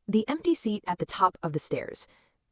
The empty seat at the top of the stairs.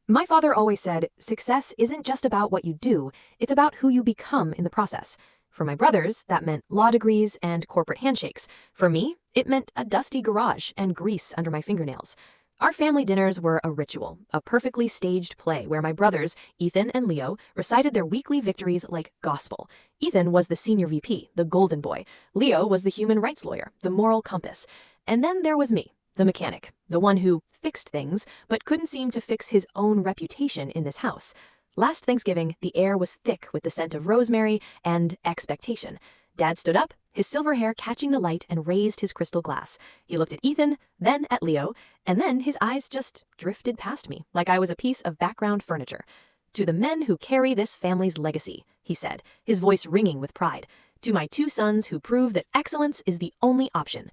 My father always said, success isn't just about what you do, it's about who you become in the process. For my brothers, that meant law degrees and corporate handshakes. For me, it meant a dusty garage and grease under my fingernails. Our family dinners were a ritual, a perfectly staged play where my brothers, Ethan and Leo, recited their weekly victories like gospel. Ethan was the senior VP, the golden boy. Leo was the human rights lawyer, the moral compass. And then there was me, the mechanic, the one who fixed things, but couldn't seem to fix his own reputation in this house. Last Thanksgiving, the air was thick with the scent of rosemary and expectation. Dad stood up, his silver hair catching the light, and raised his crystal glass. He looked at Ethan, then at Leo, and then his eyes just drifted past me, like I was a piece of background furniture. "To the men who carry this family's legacy," he said, his voice ringing with pride. "To my two sons who prove that excellence is the only option."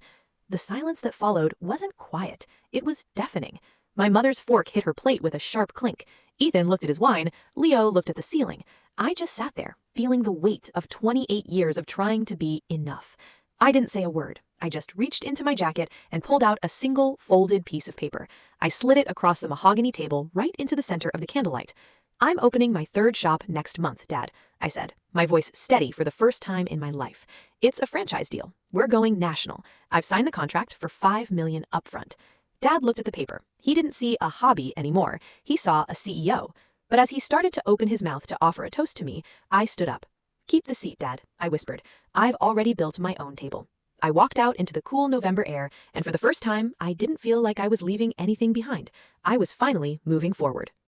The silence that followed wasn't quiet, it was deafening. My mother's fork hit her plate with a sharp clink. Ethan looked at his wine, Leo looked at the ceiling. I just sat there, feeling the weight of 28 years of trying to be enough. I didn't say a word. I just reached into my jacket and pulled out a single folded piece of paper. I slid it across the mahogany table right into the center of the candlelight. "I'm opening my third shop next month, Dad," I said, my voice steady for the first time in my life. "It's a franchise deal. We're going national. I've signed the contract for $5 million upfront." Dad looked at the paper. He didn't see a hobby anymore. He saw a CEO. But as he started to open his mouth to offer a toast to me, I stood up. "Keep the seat, Dad," I whispered. "I've already built my own table." I walked out into the cool November air, and for the first time, I didn't feel like I was leaving anything behind. I was finally moving forward.